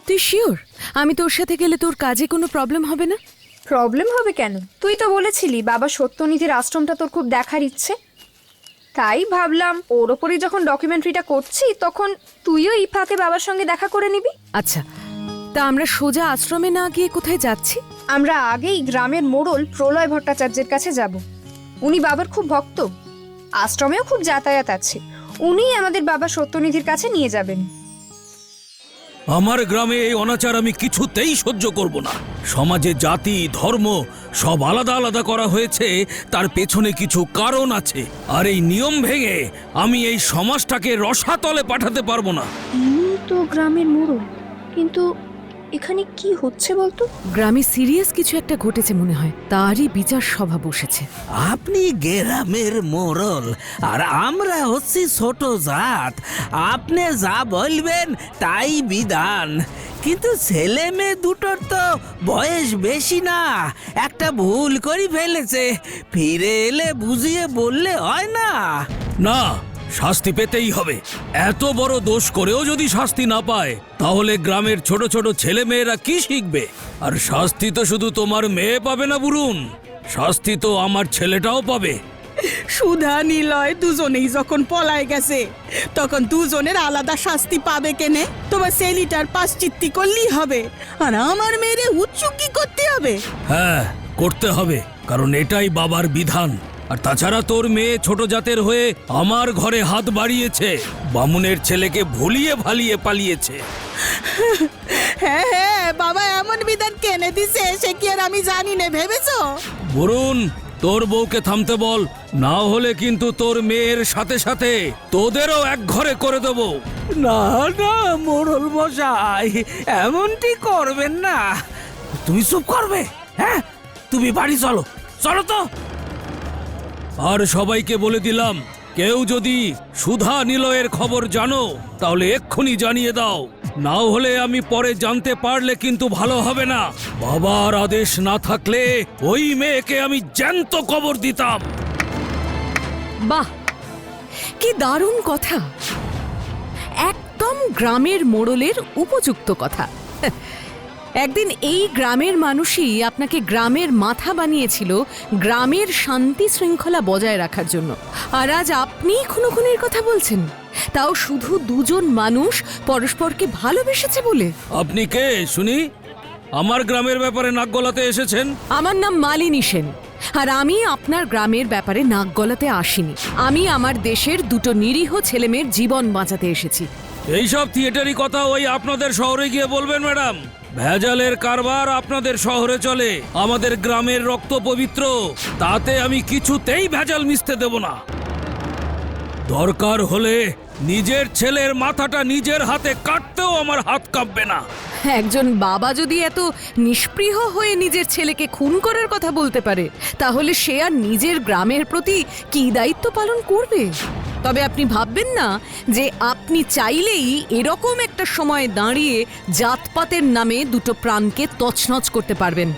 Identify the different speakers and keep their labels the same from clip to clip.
Speaker 1: তুই শিওর আমি তোর সাথে গেলে তোর কাজে কোনো প্রবলেম হবে না?
Speaker 2: প্রবলেম হবে কেন? তুই তো বলেছিলি বাবা সত্যনিধির আশ্রমটা তোর খুব দেখার ইচ্ছে, তাই ভাবলাম ওর ওপরে যখন ডকুমেন্টারিটা করছি তখন তুইও এই ফাঁকে বাবার সঙ্গে দেখা করে নিবি।
Speaker 1: আচ্ছা, তা আমরা সোজা আশ্রমে না গিয়ে কোথায় যাচ্ছি?
Speaker 2: আমরা আগেই গ্রামের মোড়ল প্রলয় ভট্টাচার্যের কাছে যাব। উনি বাবার খুব ভক্ত, আশ্রমেও খুব যাতায়াত আছে, উনিই আমাদের বাবা সত্যনিধির কাছে নিয়ে যাবেন।
Speaker 3: আমার গ্রামে এই অনাচার আমি কিছুতেই সহ্য করব না। সমাজে জাতি ধর্ম সব আলাদা আলাদা করা হয়েছে, তার পেছনে কিছু কারণ আছে। আর এই নিয়ম ভেঙে আমি এই সমাজটাকে রসাতলে পাঠাতে পারবো না।
Speaker 2: তো গ্রামের মোড়ল, কিন্তু এখানে কি হচ্ছে বলতো?
Speaker 1: গ্রামে সিরিয়াস কিছু একটা ঘটেছে মনে হয়, তারই বিচার সভা বসেছে।
Speaker 4: আপনি গ্রামের মোড়ল আর আমরা হচ্ছি ছোট জাত, আপনি যা বলবেন তাই বিধান। কিন্তু ছেলে মেয়ে দুটোর তো বয়স বেশি না, একটা ভুল করে ফেলেছে, ফিরে এলে বুঝিয়ে বললে হয় না?
Speaker 3: না, শাস্তি পেতেই হবে। এত বড় দোষ করেও যদি শাস্তি না পায় তাহলে গ্রামের ছোট ছোট ছেলে মেয়েরা কি শিখবে? আর শাস্তি তো শুধু তোমার মেয়ে পাবে না বুরুন, শাস্তি তো আমার ছেলেটাও পাবে।
Speaker 5: সুধা নিলয় দুজনেই যখন পলায় গেছে তখন দুজনের আলাদা শাস্তি পাবে কেনে? তোমার ছেলেটার পাশ্চিত্তি করলেই হবে, আর আমার মেয়েরে উচ্চ কি করতে হবে?
Speaker 3: হ্যাঁ, করতে হবে, কারণ এটাই বাবার বিধান। আর তাছাড়া তোর মেয়ে ছোট জাতের হয়ে আমার ঘরে হাত বাড়িয়েছে, বামুনের ছেলেকে ভুলিয়ে ভালিয়ে পালিয়েছে।
Speaker 5: হ্যাঁ হ্যাঁ, বাবা এমন বিধান কেনে দিছে সে কি আর আমি জানি না ভেবেছো?
Speaker 3: বরুণ, তোর বউকে থামতে বল, না হলে কিন্তু তোর মেয়ের সাথে সাথে তোদেরও এক ঘরে করে দেব।
Speaker 4: না না মোড়ল মশাই, এমনটি করবেন না। তুমি চুপ করবে? হ্যাঁ, তুমি বাড়ি চলো, চলো তো।
Speaker 3: আর সবাইকে বলে দিলাম, কেউ যদি সুধা নিলয়ের খবর জানো তাহলে এক্ষুনি জানিয়ে দাও, না হলে আমি পরে জানতে পারলে কিন্তু ভালো হবে না। বাবার আদেশ না থাকলে ওই মেয়েকে আমি জ্যান্ত কবর দিতাম।
Speaker 1: বাহ, কি দারুণ কথা! একদম গ্রামের মোড়লের উপযুক্ত কথা। একদিন এই গ্রামের মানুষই আপনাকে গ্রামের মাথা বানিয়েছিল গ্রামের শান্তি শৃঙ্খলা বজায় রাখার জন্য, আর আজ আপনি খুনোখুনির কথা বলছেন, তাও শুধু দুজন মানুষ পরস্পরকে ভালোবেসেছে বলে।
Speaker 3: আপনি কে শুনি? আমার গ্রামের ব্যাপারে নাক গলাতে এসেছেন?
Speaker 1: আমার নাম মালিনী সেন, আর আমি আপনার গ্রামের ব্যাপারে নাক গলাতে আসিনি। আমি আমার দেশের দুটো নিরীহ ছেলেমেয়ের জীবন বাঁচাতে এসেছি।
Speaker 3: এইসব থিয়েটারি কথা ওই আপনাদের শহরে গিয়ে বলবেন ম্যাডাম। ভেজালের কারবার আপনাদের শহরে চলে, আমাদের গ্রামের রক্ত পবিত্র, তাতে আমি কিছুতেই ভেজাল মিশতে দেব না। দরকার হলে নিজের ছেলের মাথাটা নিজের হাতে কাটতেও আমার হাত কাঁপবে না।
Speaker 1: একজন বাবা যদি এত নিষ্পৃহ হয়ে নিজের ছেলেকে খুন করার কথা বলতে পারে, তাহলে সে আর নিজের গ্রামের প্রতি কী দায়িত্ব পালন করবে? তবে আপনি ভাববেন না যে আপনি চাইলেই এরকম একটা সময় দাঁড়িয়ে জাতপাতের নামে দুটো প্রাণকে তছনছ করতে পারবেন।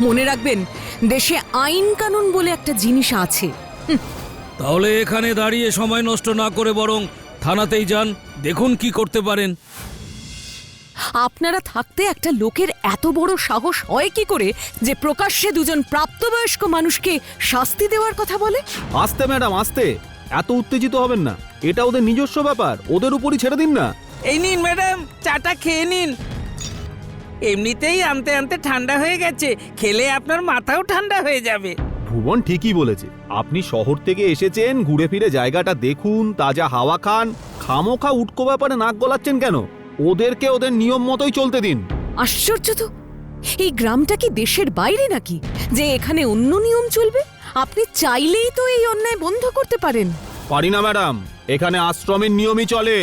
Speaker 1: মনে রাখবেন, দেশে আইন কানুন বলে একটা জিনিস আছে।
Speaker 3: তাহলে এখানে দাঁড়িয়ে সময় নষ্ট না করে বরং থানাতেই যান, দেখুন কি করতে পারেন।
Speaker 1: আপনারা থাকতে একটা লোকের এত বড় সাহস হয় কি করে যে প্রকাশ্যে দুজন প্রাপ্তবয়স্ক মানুষকে শাস্তি দেওয়ার কথা বলে?
Speaker 6: আস্তে ম্যাডাম, আস্তে, এত উত্তেজিত হবেন না, এটা ওদের নিজস্ব ব্যাপার, ওদের উপরই ছেড়ে দিন না।
Speaker 4: এই নিন ম্যাডাম, চাটা খেয়ে নিন। এমনিতেই আনতে আনতে ঠান্ডা হয়ে গেছে, খেলে আপনার মাথাও ঠান্ডা হয়ে যাবে।
Speaker 6: ভুবন ঠিকই বলেছে, আপনি শহর থেকে এসেছেন, ঘুরে ফিরে জায়গাটা দেখুন, তাজা হাওয়া খান, খামোখা উটকো ব্যাপারে নাক গলাচ্ছেন কেন? ওদেরকে ওদের নিয়ম মতোই চলতে দিন।
Speaker 1: আশ্চর্য তো, এই গ্রামটা কি দেশের বাইরে নাকি যে এখানে অন্য নিয়ম চলবে? আপনি চাইলেই তো এই অন্যায় বন্ধ করতে পারেন।
Speaker 6: পারি না ম্যাডাম, এখানে আশ্রমের নিয়মই চলে।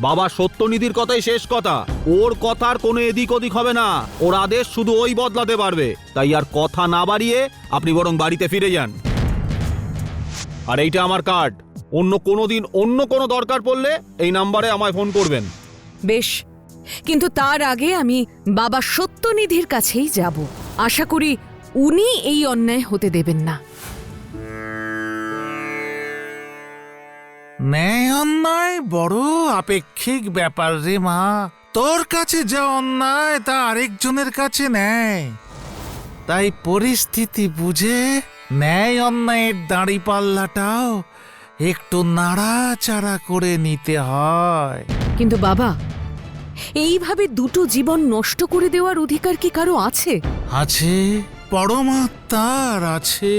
Speaker 6: বাবা সত্যনিধির কথাই শেষ কথা, ওর কথার কোনো এদিক ওদিক হবে না, ওর আদেশ শুধু ওই বদলাতে পারবে। তাই আর কথা না বাড়িয়ে আপনি বরং বাড়িতে ফিরে যান। আর এইটা আমার কার্ড। অন্য কোনো দিন অন্য কোনো দরকার পড়লে এই নাম্বারে আমায় ফোন করবেন।
Speaker 1: বেশ, কিন্তু তার আগে আমি বাবা সত্যনিধির কাছেই যাব। আশা করি উনি এই অন্যায় হতে দেবেন না।
Speaker 7: ন্যায় অন্যায় বড় আপেক্ষিক ব্যাপার রে মা। তোর কাছে যা অন্যায় তা আরেকজনের কাছে ন্যায়। তাই পরিস্থিতি বুঝে ন্যায় অন্যায়ের দাঁড়িপাল্লাটাও একটু নাড়াচাড়া করে নিতে হয়।
Speaker 1: কিন্তু বাবা, এইভাবে দুটো জীবন নষ্ট করে দেওয়ার অধিকার কি কারো আছে?
Speaker 7: আছে, পরমাত্মার আছে।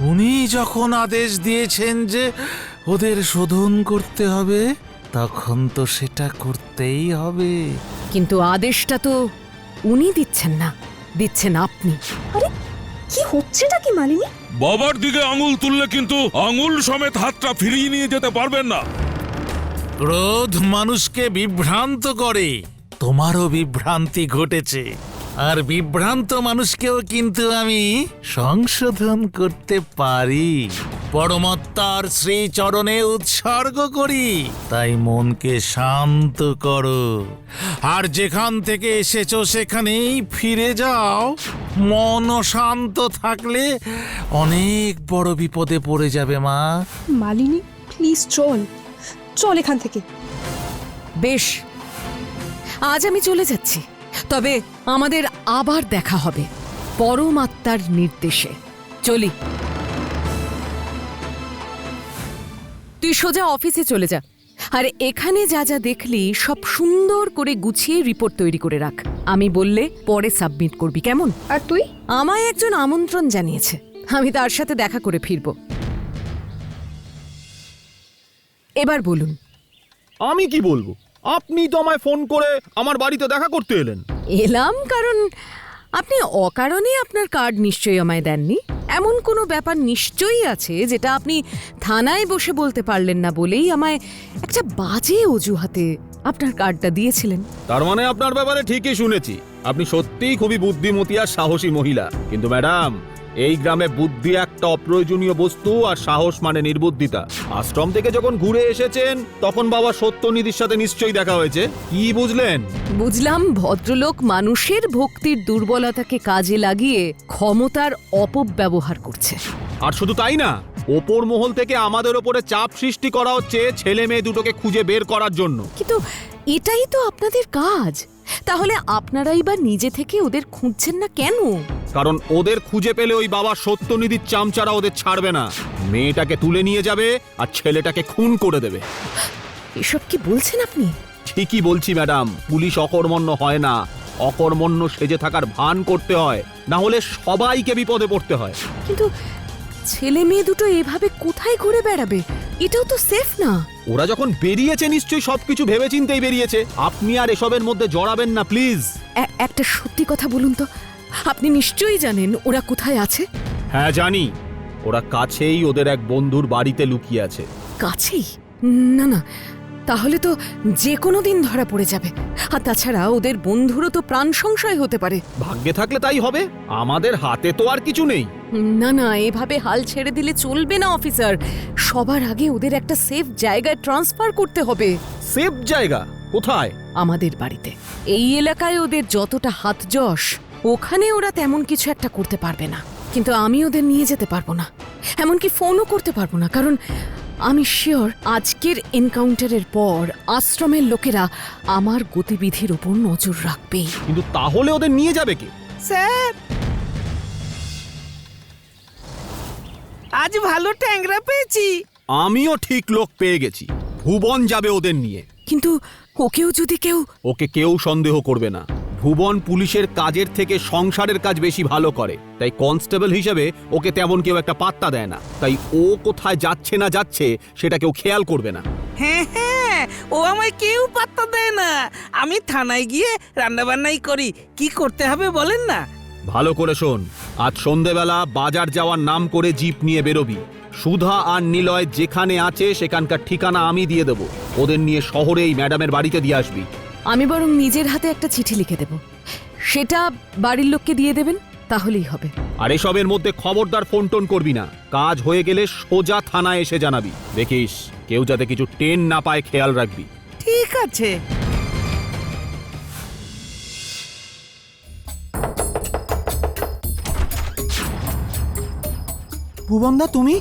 Speaker 7: উনি যখন আদেশ দিয়েছেন যে ওদের শোধন করতে হবে, তখন তো সেটা করতেই হবে।
Speaker 1: কিন্তু আদেশটা তো উনি দিচ্ছেন না, দিচ্ছেন আপনি।
Speaker 2: কি হচ্ছেটা কি মালিনী?
Speaker 3: বাবার দিকে আঙুল তুললে কিন্তু আঙুল সমেত হাতটা ফিরিয়ে নিয়ে যেতে পারবেন না।
Speaker 7: ক্রোধ মানুষকে বিভ্রান্ত করে। তোমারও বিভ্রান্তি ঘটেছে, আর বিভ্রান্ত মানুষকেও কিন্তু আমি সংশোধন করতে পারি। পরমাত্মার শ্রীচরণে উৎসর্গ করি। তাই মনকে শান্ত করো, আর যেখান থেকে এসেছো সেখানেই ফিরে যাও। মন শান্ত থাকলে অনেক বড় বিপদে পড়ে যাবে মা।
Speaker 2: মালিনী প্লিজ চল, চল এখান থেকে।
Speaker 1: বেশ, আজ আমি চলে যাচ্ছি, তবে আমাদের আবার দেখা হবে পরমাত্মার নির্দেশে। চলি। তুই সোজা অফিসে চলে যা, আর এখানে যা যা দেখলি সব সুন্দর করে গুছিয়ে রিপোর্ট তৈরি করে রাখ। আমি বললে পরে সাবমিট করবি, কেমন?
Speaker 2: আর তুই?
Speaker 1: আমায় একজন আমন্ত্রণ জানিয়েছে, আমি তার সাথে দেখা করে ফিরব। এবার বলুন।
Speaker 6: আমি কি বলবো? আপনি তো আমায় ফোন করে আমার বাড়িতে দেখা করতে এলেন।
Speaker 1: এলাম কারণ আপনি অকারণে আপনার কার্ড নিশ্চয়ই আমায় দেননি। এমন কোনো ব্যাপার নিশ্চয়ই আছে যেটা আপনি থানায় বসে বলতে পারলেন না বলেই আমায় একটা বাজে অজুহাতে আপনার কার্ডটা দিয়েছিলেন।
Speaker 6: তার মানে আপনার ব্যাপারে ঠিকই শুনেছি। আপনি সত্যিই খুবই বুদ্ধিমতী আর সাহসী মহিলা। কিন্তু ম্যাডাম, এই গ্রামে বুদ্ধি একটা অপ্রয়োজনীয় বস্তু, আর সাহস মানে নির্বুদ্ধিতা। আশ্রম থেকে যখন ঘুরে এসেছেন তখন বাবা সত্যনিধির সাথে নিশ্চয়ই দেখা হয়েছে। কি বুঝলেন?
Speaker 1: বুঝলাম ভদ্রলোক মানুষের ভক্তির দুর্বলতাকে কাজে লাগিয়ে ক্ষমতার অপব্যবহার করছে।
Speaker 6: আর শুধু তাই না, ওপর মহল থেকে আমাদের ওপরে চাপ সৃষ্টি করা হচ্ছে ছেলে মেয়ে দুটোকে খুঁজে বের করার জন্য।
Speaker 1: কিন্তু এটাই তো আপনাদের কাজ। তাহলে আপনারাই বা নিজে থেকে ওদের খুঁজছেন না কেন?
Speaker 6: কারণ ওদের খুঁজে পেলে ওই বাবা সত্যনিধির চামচারা ওদের ছাড়বে না। মেয়েটাকে তুলে নিয়ে যাবে আর ছেলেটাকে খুন করে দেবে।
Speaker 1: এসব কি বলছেন আপনি?
Speaker 6: ঠিকই বলছি ম্যাডাম। পুলিশ অকর্মণ্য হয় না, অকর্মণ্য সেজে থাকার ভান করতে হয়, না হলে সবাইকে বিপদে পড়তে হয়।
Speaker 1: কিন্তু ছেলে মেয়ে দুটো এভাবে কোথায় ঘুরে বেড়াবে? এটাও তো সেফ না।
Speaker 6: ওরা যখন বেরিয়েছে নিশ্চয়ই সবকিছু ভেবেচিন্তেই বেরিয়েছে। আপনি আর এসবের মধ্যে জড়াবেন না প্লিজ।
Speaker 1: একটা সত্যি কথা বলুন তো, আপনি নিশ্চয়ই জানেন ওরা কোথায় আছে?
Speaker 6: হ্যাঁ জানি, ওরা কাছেই ওদের এক বন্ধুর বাড়িতে লুকিয়ে আছে।
Speaker 1: কাছেই? না না, তাহলে তো যে কোনো দিন ধরা পড়ে যাবে। আর তাছাড়া ওদের বন্ধুরও তো প্রাণ সংশয় হতে পারে।
Speaker 6: ভাগ্যে থাকলে তাই হবে, আমাদের হাতে তো আর কিছু নেই।
Speaker 1: না না, এভাবে হাল ছেড়ে দিলে চলবে না অফিসার। সবার আগে ওদের একটা সেফ জায়গায় ট্রান্সফার করতে হবে।
Speaker 6: সেফ জায়গা কোথায়?
Speaker 1: আমাদের বাড়িতে। এই এলাকায় ওদের যতটা হাত যশ, ওখানে ওরা তেমন কিছু একটা করতে পারবে না। কিন্তু আমি ওদের নিয়ে যেতে পারবো না, এমনকি ফোনও করতে পারবো না, কারণ আমি শিওর আজকের এনকাউন্টারের পর আশ্রমের লোকেরা আমার গতিবিধির উপর নজর রাখবে।
Speaker 6: কিন্তু তাহলে ওদের নিয়ে যাবে কে?
Speaker 5: স্যার, আজ ভালো ট্যাংরা পেয়েছি।
Speaker 6: আমিও ঠিক লোক পেয়ে গেছি। ভুবন যাবে ওদের নিয়ে।
Speaker 1: কিন্তু ওকেও যদি কেউ...
Speaker 6: ওকে কেউ সন্দেহ করবে না। ভুবন পুলিশের কাজের থেকে সংসারের কাজ বেশি ভালো করে, তাই কনস্টেবল হিসেবে ওকে তেমন কেউ একটা পাত্তা দেয় না। তাই ও কোথায় যাচ্ছে না যাচ্ছে সেটা কেউ খেয়াল করবে না।
Speaker 5: হ্যাঁ হ্যাঁ, ও আমায় কেউ পাত্তা দেয় না। আমি থানায় গিয়ে রান্নাবান্নাই করি। কি করতে হবে বলেন না?
Speaker 6: ভালো করে শোন, আজ সন্ধেবেলা বাজার যাওয়ার নাম করে জিপ নিয়ে বেরোবি। সুধা আর নিলয় যেখানে আছে সেখানকার ঠিকানা আমি দিয়ে দেবো। ওদের নিয়ে শহরেই ম্যাডামের বাড়িতে দিয়ে আসবি।
Speaker 1: আমি বরং নিজের হাতে একটা চিঠি লিখে দেব, সেটা বাড়ির লোককে দিয়ে দেবেন। তাহলেই হবে।
Speaker 6: আর এসবের মধ্যে খবরদার ফোন টোন করবি না। কাজ হয়ে গেলে সোজা থানায় এসে জানাবি। দেখিস কেউ যাতে কিছু টেন না পায়, খেয়াল রাখবি।
Speaker 5: ঠিক আছে।
Speaker 8: ভুবনদা তুমি?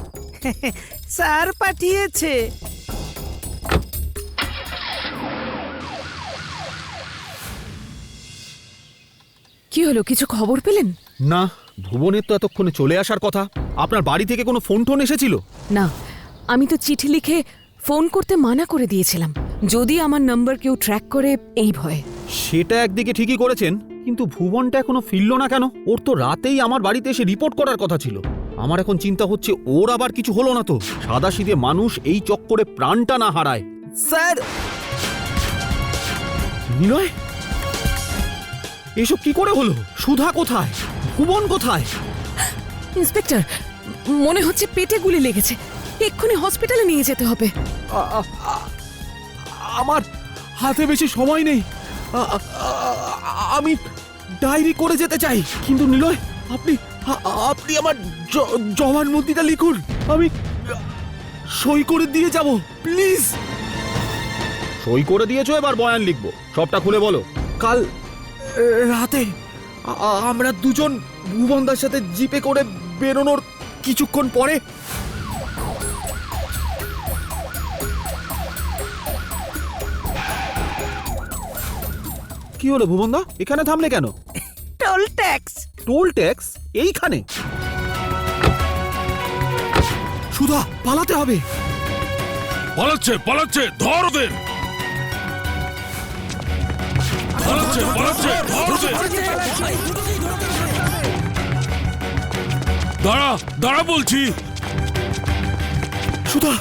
Speaker 5: স্যার পাঠিয়েছে।
Speaker 1: কি হলো, কিছু খবর পেলেন?
Speaker 6: না, ভুবনের তো এতক্ষণে চলে আসার কথা। আপনার বাড়ি থেকে কোনো ফোন টোন এসেছিল?
Speaker 1: না, আমি তো চিঠি লিখে ফোন করতে মানা করে দিয়েছিলাম, যদি আমার নাম্বার কেউ ট্র্যাক করে এই ভয়ে।
Speaker 6: সেটা একদিকে ঠিকই করেছেন, কিন্তু ভুবনটা এখনো ফিরল না কেন? ওর তো রাতেই আমার বাড়িতে এসে রিপোর্ট করার কথা ছিল। আমার এখন চিন্তা হচ্ছে ওর আবার কিছু হলো না তো। সাদাসিধে মানুষ এই চক্করে প্রাণটা না হারায়।
Speaker 8: স্যার,
Speaker 6: নিলয়, এসব কি করে হলো? সুধা কোথায়? ভুবন কোথায়?
Speaker 1: ইন্সপেক্টর, মনে হচ্ছে পেটে গুলি লেগেছে, এক্ষুনি হসপিটালে নিয়ে যেতে হবে।
Speaker 6: আমার হাতে বেশি সময় নেই। আমি ডায়েরি করে যেতে চাই। কিন্তু নিলয়, আপনি আমার জবানবন্দিটা লিখুন, আমি সই করে দিয়ে যাব, প্লিজ। সই করে দিয়েছো, এবার বয়ান লিখবো। সবটা খুলে বলো।
Speaker 8: কাল রাতে আমরা দুজন ভুবনদার সাথে জিপে করে বেরোনোর কিছুক্ষণ পরে
Speaker 6: কি হলো ভুবনদা, এখানে থামলে কেন?
Speaker 5: Toll tax.
Speaker 6: টোল ট্যাক্স এইখানে? সুধা, পালাতে হবে।
Speaker 3: পালাচ্ছে পালাচ্ছে, ধর ওদের। পালাচ্ছে পালাচ্ছে, ধর ওদের। দাঁড়া দাঁড়া বলছি।
Speaker 6: সুধা,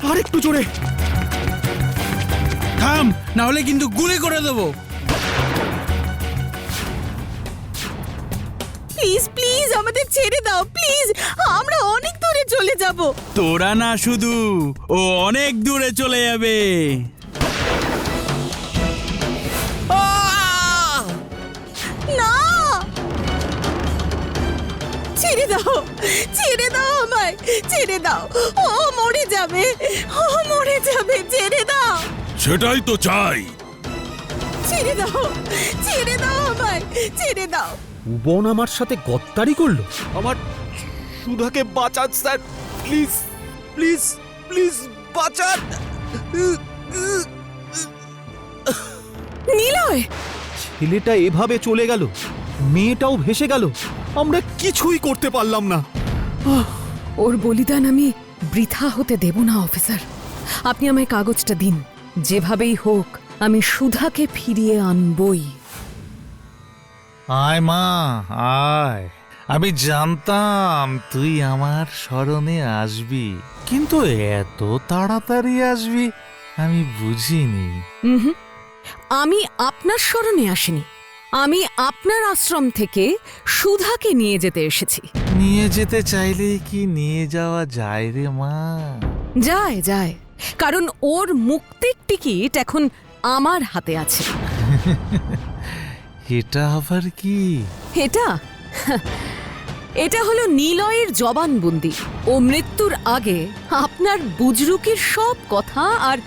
Speaker 6: আর একটু জোরে।
Speaker 9: থাম, না হলে কিন্তু গুলি করে দেবো।
Speaker 5: প্লিজ প্লিজ আমাদের ছেড়ে দাও, প্লিজ, আমরা অনেক দূরে চলে যাব।
Speaker 9: তোরা না শুধু, ও অনেক দূরে চলে যাবে।
Speaker 5: না, ছেড়ে দাও, ছেড়ে দাও আমায়, ছেড়ে দাও। ও মরে যাবে, ও মরে যাবে, ছেড়ে দাও,
Speaker 3: সেটাই তো চাই।
Speaker 5: ছেড়ে দাও, ছেড়ে দাও আমায়, ছেড়ে দাও।
Speaker 6: ভুবন আমার সাথে গদ্দারি করলো। আমার সুধাকে বাঁচান স্যার, প্লিজ প্লিজ প্লিজ বাঁচান।
Speaker 1: নিলয়,
Speaker 6: ছেলেটা এভাবে চলে গেল, মেয়েটাও ভেসে গেল, আমরা কিছুই করতে পারলাম না।
Speaker 1: ওর বলিদান আমি বৃথা হতে দেব না অফিসার। আপনি আমায় কাগজটা দিন, যেভাবেই হোক আমি সুধাকে ফিরিয়ে আনবই।
Speaker 7: আয় মা, আয়। আমি জানতাম তুই আমার স্মরণে আসবি, কিন্তু এত তাড়াতাড়ি আসবি আমি বুঝিনি।
Speaker 1: হুম, আমি আপনার স্মরণে আসিনি, আমি আপনার আশ্রম থেকে সুধাকে নিয়ে যেতে এসেছি।
Speaker 7: নিয়ে যেতে চাইলেই কি নিয়ে যাওয়া যায় রে মা?
Speaker 1: যায় যায়, কারণ ওর মুক্তির টিকিট এখন আমার হাতে আছে।
Speaker 7: এটা আবার কি?
Speaker 1: এটা এটা হলো নিলয়ের জবানবন্দি। ও মৃত্যুর আগে আপনার বুজরুকির সব কথা আর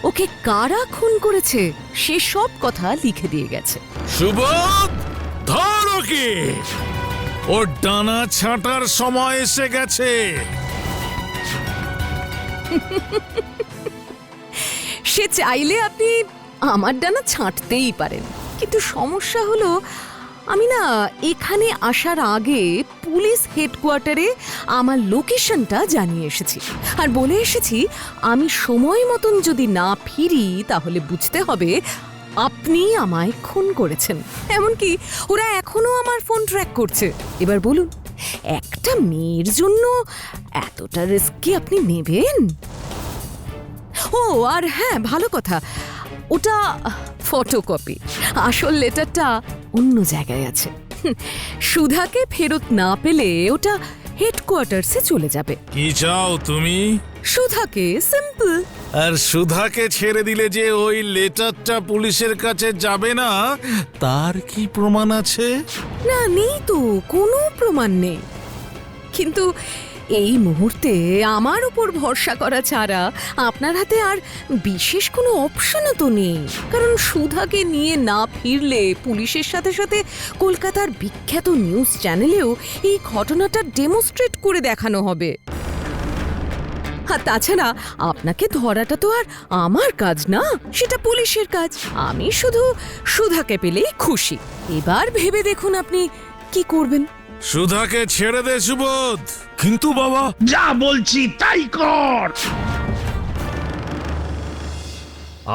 Speaker 1: ওকে কারা খুন করেছে সে সব কথা লিখে দিয়ে গেছে।
Speaker 7: সুবোধ, ধর ওকে, ওর ডানা ছাঁটার সময় এসে গেছে।
Speaker 1: সে চাইলে আপনি আমার ডানা ছাঁটতেই পারেন, কিন্তু সমস্যা হলো আমি না এখানে আসার আগে পুলিশ হেডকোয়ার্টারে আমার লোকেশনটা জানিয়ে এসেছি, আর বলে এসেছি আমি সময় মতন যদি না ফিরি তাহলে বুঝতে হবে আপনি আমায় খুন করেছেন। এমনকি ওরা এখনো আমার ফোন ট্র্যাক করছে। এবার বলুন, একটা মেয়ের জন্য এতটা রিস্ক কি আপনি নেবেন? ও আর হ্যাঁ, ভালো কথা, ওটা ফটোকপি, আসল লেটারটা অন্য জায়গায় আছে। সুধাকে ফেরত না পেলে ওটা হেডকোয়ার্টার্সে চলে যাবে।
Speaker 7: কি চাও তুমি?
Speaker 1: সুধাকে, সিম্পল।
Speaker 7: আর সুধাকে ছেড়ে দিলে যে ওই লেটারটা পুলিশের কাছে যাবে না, তার কি প্রমাণ আছে?
Speaker 1: না, নেই তো, কোনো প্রমাণ নেই। কিন্তু এই মুহূর্তে আমার উপর ভরসা করা ছাড়া আপনার হাতে আর বিশেষ কোনো অপশনও তো নেই। কারণ সুধাকে নিয়ে না ফিরলে পুলিশের সাথে সাথে কলকাতার বিখ্যাত নিউজ চ্যানেলেও এই ঘটনাটা ডেমোস্ট্রেট করে দেখানো হবে। আর তাছাড়া আপনাকে ধরাটা তো আর আমার কাজ না, সেটা পুলিশের কাজ। আমি শুধু সুধাকে পেলেই খুশি। এবার ভেবে দেখুন আপনি কি করবেন।
Speaker 7: সুধাকে ছেড়ে দে সুবোধ।
Speaker 3: কিন্তু বাবা,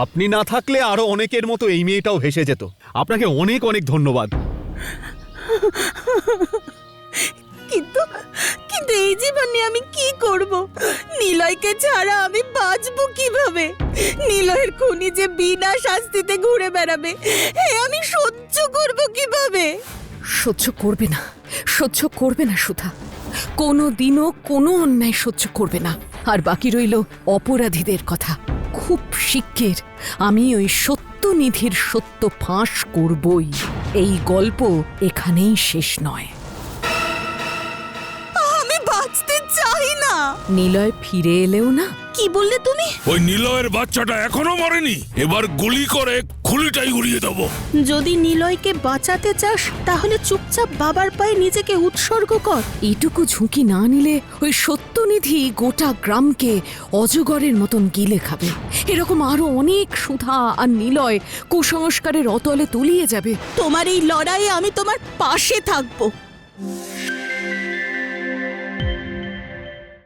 Speaker 6: আপনি না থাকলে আরো অনেকের মতো এই মেয়েটাও ভেসে যেত। আপনাকে অনেক অনেক ধন্যবাদ।
Speaker 5: কিন্তু কিন্তু এই জীবনে আমি কি করব? নিলয়কে ছাড়া আমি বাঁচবো কিভাবে? নিলয়ের খুনি যে বিনা শাস্তিতে ঘুরে বেড়াবে, আমি সহ্য করব কিভাবে?
Speaker 1: সহ্য করবে না, সহ্য করবে না সুধা। কোনো দিনও কোনো অন্যায় সহ্য করবে না। আর বাকি রইল অপরাধীদের কথা। খুব শিগগির আমি ওই সত্যনিধির সত্য ফাঁস করবই। এই গল্প এখানেই শেষ নয়।
Speaker 5: আমি বাঁচতে চাই না।
Speaker 1: নিলয় ফিরে এলেও না।
Speaker 5: কি বললে তুমি?
Speaker 3: ওই নিলয়ের বাচ্চাটা এখনো মরেনি। এবার গুলি করে খুলিটাই উড়িয়ে দেবো।
Speaker 5: যদি নিলয়কে বাঁচাতে চাস তাহলে চুপচাপ বাবার পায়ে নিজেকে উৎসর্গ কর।
Speaker 1: এইটুকু ঝুঁকি না নিলে ওই সত্যনিধি গোটা গ্রামকে অজগরের মতন গিলে খাবে। এরকম আরো অনেক সুধা আর নিলয় কুসংস্কারের অতলে তলিয়ে যাবে।
Speaker 5: তোমার এই লড়াইয়ে আমি তোমার পাশে থাকবো।